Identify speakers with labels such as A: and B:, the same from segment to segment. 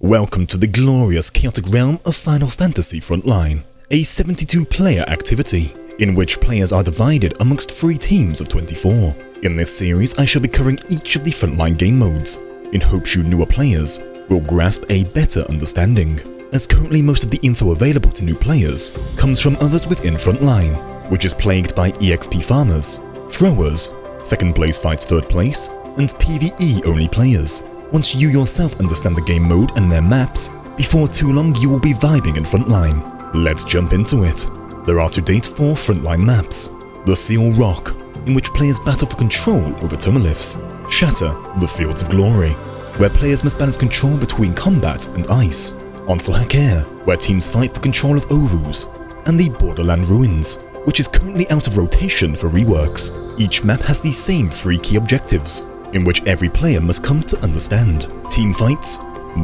A: Welcome to the glorious chaotic realm of Final Fantasy Frontline, a 72-player activity, in which players are divided amongst 3 teams of 24. In this series, I shall be covering each of the Frontline game modes, in hopes you newer players will grasp a better understanding, as currently most of the info available to new players comes from others within Frontline, which is plagued by EXP farmers, throwers, second place fights third place, and PvE only players. Once you yourself understand the game mode and their maps, before too long you will be vibing in Frontline. Let's jump into it. There are to date 4 Frontline maps. The Seal Rock, in which players battle for control over Tomoliths. Shatter, the Fields of Glory, where players must balance control between combat and ice. Onsal Hakair, where teams fight for control of Ovus. And the Borderland Ruins, which is currently out of rotation for reworks. Each map has the same 3 key objectives, in which every player must come to understand. Team fights,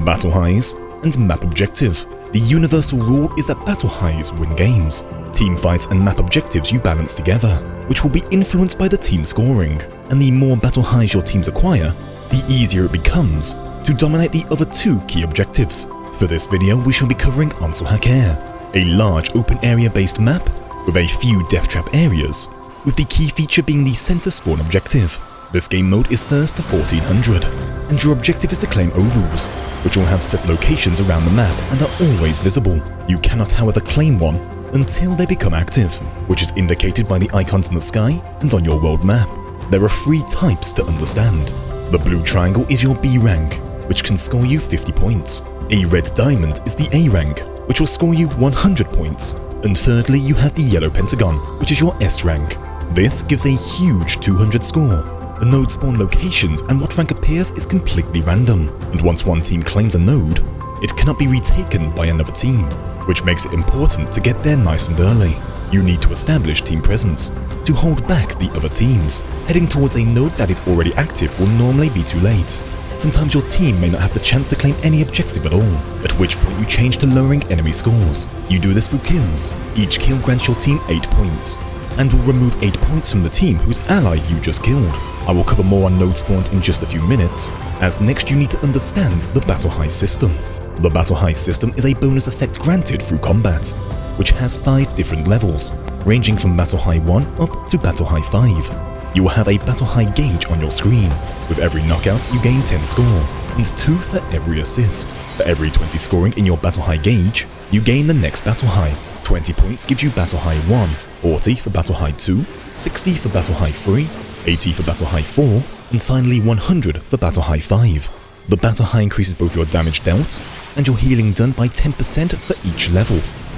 A: battle highs, and map objective. The universal rule is that battle highs win games. Team fights and map objectives you balance together, which will be influenced by the team scoring. And the more battle highs your teams acquire, the easier it becomes to dominate the other 2 key objectives. For this video, we shall be covering Onsal Hakair, a large open area based map with a few death trap areas, with the key feature being the center spawn objective. This game mode is first to 1400, and your objective is to claim Ovus, which will have set locations around the map and are always visible. You cannot however claim one until they become active, which is indicated by the icons in the sky and on your world map. There are 3 types to understand. The blue triangle is your B rank, which can score you 50 points. A red diamond is the A rank, which will score you 100 points. And thirdly, you have the yellow pentagon, which is your S rank. This gives a huge 200 score. The node spawn locations and what rank appears is completely random, and once one team claims a node, it cannot be retaken by another team, which makes it important to get there nice and early. You need to establish team presence to hold back the other teams. Heading towards a node that is already active will normally be too late. Sometimes your team may not have the chance to claim any objective at all, at which point you change to lowering enemy scores. You do this through kills. Each kill grants your team 8 points, and will remove 8 points from the team whose ally you just killed. I will cover more on node spawns in just a few minutes, as next you need to understand the Battle High system. The Battle High system is a bonus effect granted through combat, which has 5 different levels, ranging from Battle High 1 up to Battle High 5. You will have a Battle High gauge on your screen. With every knockout you gain 10 score, and 2 for every assist. For every 20 scoring in your Battle High gauge, you gain the next Battle High. 20 points gives you Battle High 1, 40 for Battle High 2, 60 for Battle High 3, 80 for Battle High 4, and finally 100 for Battle High 5. The Battle High increases both your damage dealt and your healing done by 10% for each level.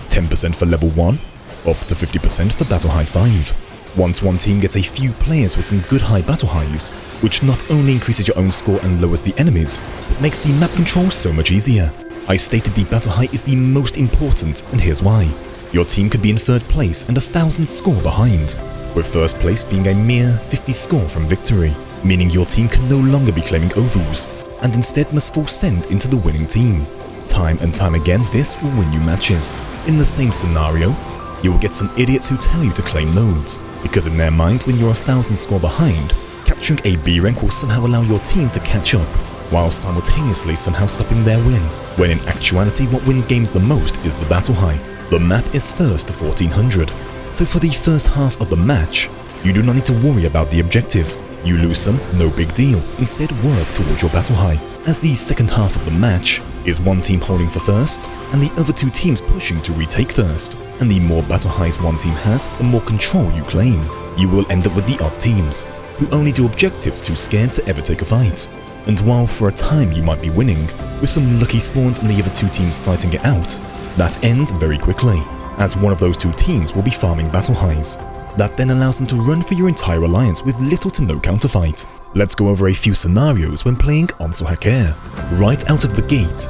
A: 10% for level 1, up to 50% for Battle High 5. Once one team gets a few players with some good high Battle Highs, which not only increases your own score and lowers the enemies, but makes the map control so much easier. I stated the Battle High is the most important, and here's why. Your team could be in 3rd place and 1,000 score behind, with 1st place being a mere 50 score from victory, meaning your team can no longer be claiming Ovus, and instead must full send into the winning team. Time and time again, this will win you matches. In the same scenario, you will get some idiots who tell you to claim nodes, because in their mind, when you're 1,000 score behind, capturing a B rank will somehow allow your team to catch up, while simultaneously somehow stopping their win, when in actuality what wins games the most is the Battle High. The map is first to 1400, so for the first half of the match, you do not need to worry about the objective. You lose some, no big deal, instead work towards your Battle High, as the second half of the match is one team holding for first, and the other 2 teams pushing to retake first. And the more Battle Highs one team has, the more control you claim. You will end up with the odd teams, who only do objectives too scared to ever take a fight. And while for a time you might be winning, with some lucky spawns and the other 2 teams fighting it out, that ends very quickly, as one of those 2 teams will be farming Battle Highs. That then allows them to run for your entire alliance with little to no counterfight. Let's go over a few scenarios when playing Onsal Hakair. Right out of the gate,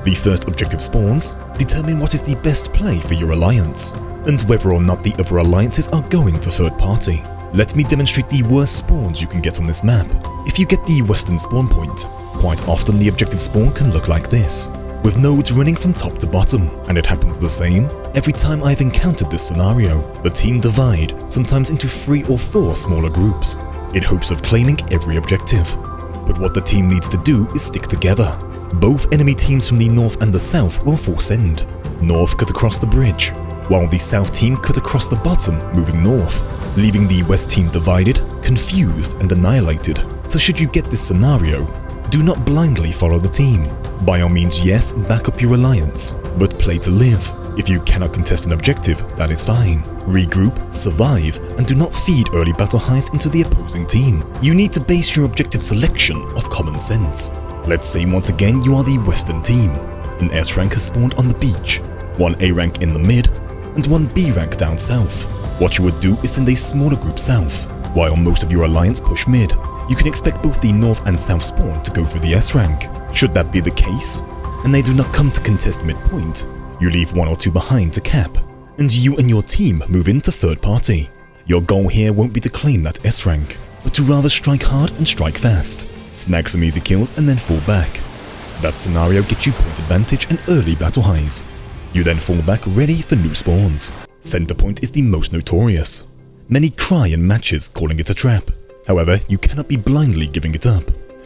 A: the first objective spawns determine what is the best play for your alliance, and whether or not the other alliances are going to 3rd party. Let me demonstrate the worst spawns you can get on this map. If you get the western spawn point, quite often the objective spawn can look like this, with nodes running from top to bottom, and it happens the same every time I've encountered this scenario. The team divide, sometimes into 3 or 4 smaller groups, in hopes of claiming every objective. But what the team needs to do is stick together, Both enemy teams from the north and the south will force end. North cut across the bridge, while the south team cut across the bottom, moving north, leaving the west team divided, confused and annihilated. So should you get this scenario, do not blindly follow the team. By all means, yes, back up your alliance, but play to live. If you cannot contest an objective, that is fine. Regroup, survive, and do not feed early battle highs into the opposing team. You need to base your objective selection off common sense. Let's say once again you are the western team. An S rank has spawned on the beach, one A rank in the mid, and one B rank down south. What you would do is send a smaller group south, while most of your alliance push mid. You can expect both the north and south spawn to go for the S rank. Should that be the case, and they do not come to contest midpoint, you leave one or two behind to cap, and you and your team move into third party. Your goal here won't be to claim that S rank, but to rather strike hard and strike fast, snag some easy kills and then fall back. That scenario gets you point advantage and early battle highs. You then fall back ready for new spawns. Center point is the most notorious. Many cry in matches calling it a trap. However, you cannot be blindly giving it up.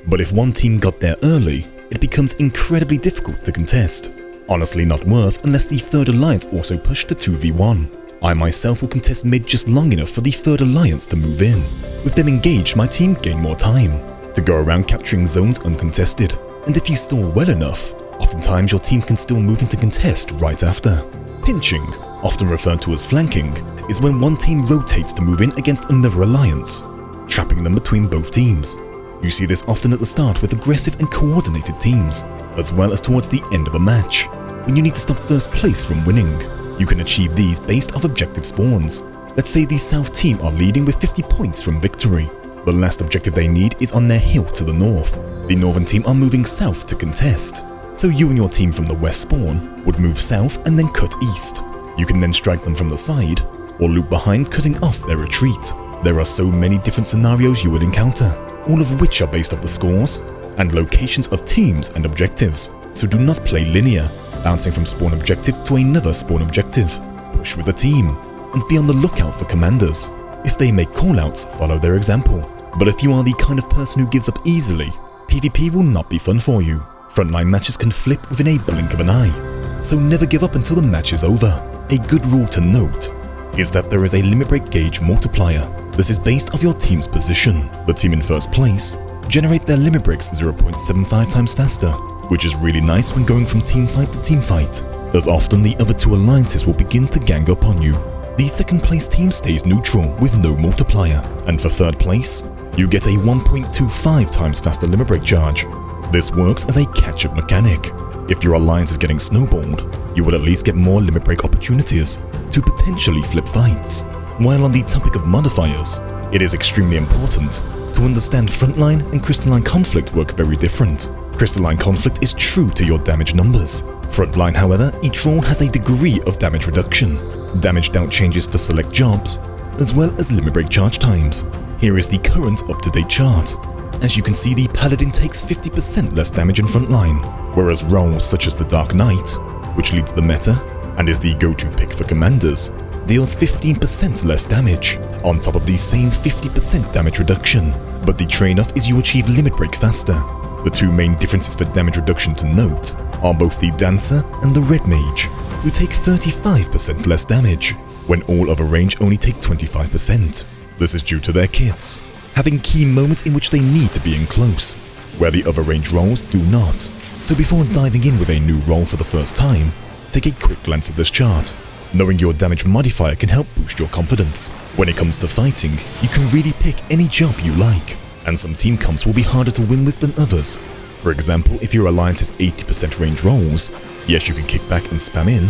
A: But if one team got there early, it becomes incredibly difficult to contest. Honestly not worth unless the third alliance also pushed to 2v1. I myself will contest mid just long enough for the third alliance to move in. With them engaged, my team gain more time to go around capturing zones uncontested. And if you stall well enough, oftentimes your team can still move into contest right after. Pinching, often referred to as flanking, is when one team rotates to move in against another alliance, trapping them between both teams. You see this often at the start with aggressive and coordinated teams, as well as towards the end of a match, when you need to stop first place from winning. You can achieve these based off objective spawns. Let's say the south team are leading with 50 points from victory. The last objective they need is on their hill to the north. The northern team are moving south to contest, so you and your team from the west spawn would move south and then cut east. You can then strike them from the side, or loop behind cutting off their retreat. There are so many different scenarios you will encounter, all of which are based off the scores and locations of teams and objectives, so do not play linear, bouncing from spawn objective to another spawn objective. Push with the team, and be on the lookout for commanders. If they make callouts, follow their example. But if you are the kind of person who gives up easily, PvP will not be fun for you. Frontline matches can flip within a blink of an eye, so never give up until the match is over. A good rule to note is that there is a limit break gauge multiplier. This is based off your team's position. The team in first place generate their limit breaks 0.75 times faster, which is really nice when going from team fight to team fight, as often the other two alliances will begin to gang up on you. The second place team stays neutral with no multiplier, and for third place, you get a 1.25 times faster limit break charge. This works as a catch-up mechanic. If your alliance is getting snowballed, you will at least get more limit break opportunities to potentially flip fights. While on the topic of modifiers, it is extremely important to understand Frontline and Crystalline Conflict work very different. Crystalline Conflict is true to your damage numbers. Frontline, however, each role has a degree of damage reduction, damage dealt changes for select jobs, as well as limit break charge times. Here is the current up-to-date chart. As you can see, the Paladin takes 50% less damage in Frontline, whereas roles such as the Dark Knight, which leads the meta and is the go-to pick for commanders, deals 15% less damage, on top of the same 50% damage reduction. But the trade-off is you achieve limit break faster. The two main differences for damage reduction to note are both the Dancer and the Red Mage, who take 35% less damage, when all other range only take 25%. This is due to their kits having key moments in which they need to be in close, where the other range roles do not. So before diving in with a new role for the first time, take a quick glance at this chart. Knowing your damage modifier can help boost your confidence. When it comes to fighting, you can really pick any job you like, and some team comps will be harder to win with than others. For example, if your alliance is 80% range roles, yes, you can kick back and spam in.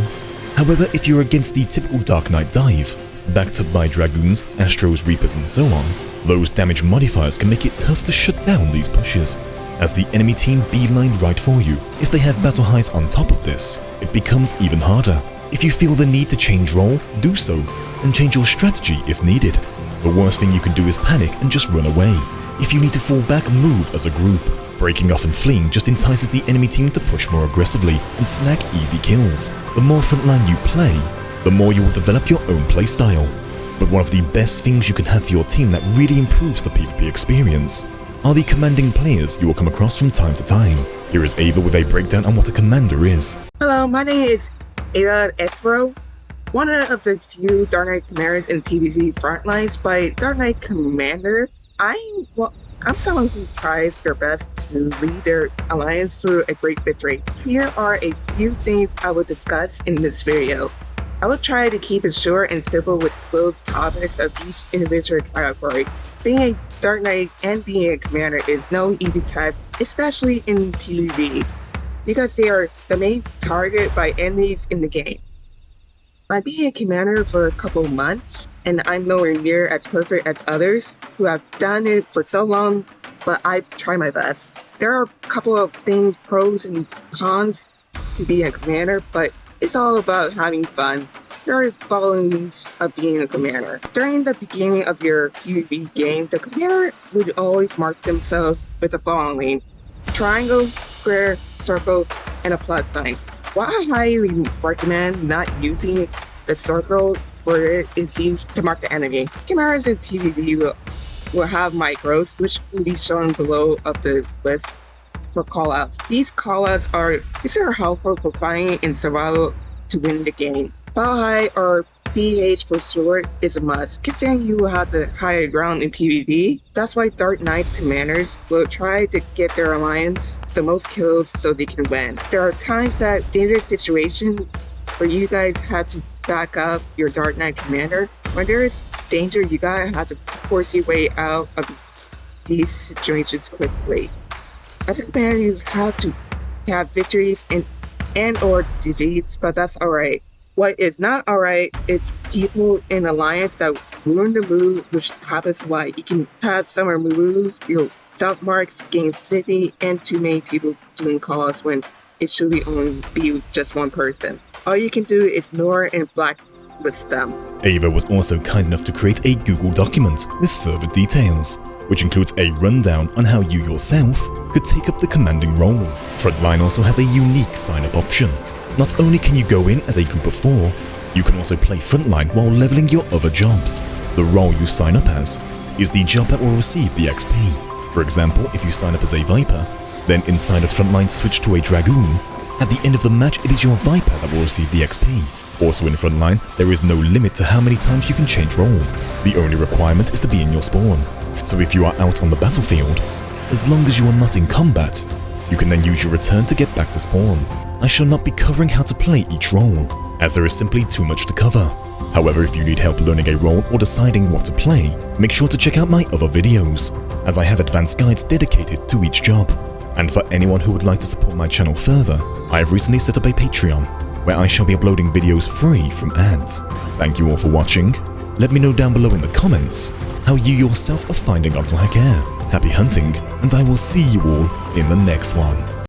A: However, if you're against the typical Dark Knight dive, backed up by Dragoons, Astros, Reapers and so on, those damage modifiers can make it tough to shut down these pushes, as the enemy team beeline right for you. If they have battle highs on top of this, it becomes even harder. If you feel the need to change role, do so, and change your strategy if needed. The worst thing you can do is panic and just run away. If you need to fall back, move as a group. Breaking off and fleeing just entices the enemy team to push more aggressively and snag easy kills. The more frontline you play, the more you will develop your own playstyle. But one of the best things you can have for your team that really improves the PvP experience are the commanding players you will come across from time to time. Here is Ava with a breakdown on what a commander is.
B: Hello, my name is Ava Ekro, one of the few Dark Knight commanders in PvP Frontlines. By Dark Knight Commander, I'm someone who tries their best to lead their alliance through a great victory. Here are a few things I will discuss in this video. I will try to keep it short and simple with both topics of each individual category. Being a Dark Knight and being a commander is no easy task, especially in PvP, because they are the main target by enemies in the game. By being a commander for a couple months, and I'm nowhere near as perfect as others who have done it for so long, but I try my best. There are a couple of things, pros and cons to being a commander, but it's all about having fun. There are followings of being a commander. During the beginning of your PvP game, the commander would always mark themselves with the following: triangle, square, circle, and a plus sign. While I highly recommend not using the circle where it is used to mark the enemy, commanders in PvP will have micros, which will be shown below of the list for callouts. These callouts are considered helpful for fighting and survival to win the game. Battle height or PH for short is a must, considering you will have the higher ground in PvP. That's why Dark Knight's commanders will try to get their alliance the most kills so they can win. There are times that dangerous situation where you guys have to back up your Dark Knight commander. When there is danger, you gotta have to force your way out of these situations quickly. As a commander, you have to have victories and or defeats, but that's alright. What is not alright is people in alliance that ruin the move, which happens like you can have summer moves, your self marks, gain city, and too many people doing calls when it should be only be just one person. All you can do is ignore and blacklist them.
A: Ava was also kind enough to create a Google document with further details, which includes a rundown on how you yourself could take up the commanding role. Frontline also has a unique sign-up option. Not only can you go in as a group of 4, you can also play Frontline while leveling your other jobs. The role you sign up as is the job that will receive the XP. For example, if you sign up as a Viper, then inside of Frontline switch to a Dragoon. At the end of the match, it is your Viper that will receive the XP. Also in Frontline, there is no limit to how many times you can change role. The only requirement is to be in your spawn. So if you are out on the battlefield, as long as you are not in combat, you can then use your return to get back to spawn. I shall not be covering how to play each role, as there is simply too much to cover. However, if you need help learning a role or deciding what to play, make sure to check out my other videos, as I have advanced guides dedicated to each job. And for anyone who would like to support my channel further, I have recently set up a Patreon, where I shall be uploading videos free from ads. Thank you all for watching. Let me know down below in the comments how you yourself are finding Onsal Hakair. Happy hunting, and I will see you all in the next one.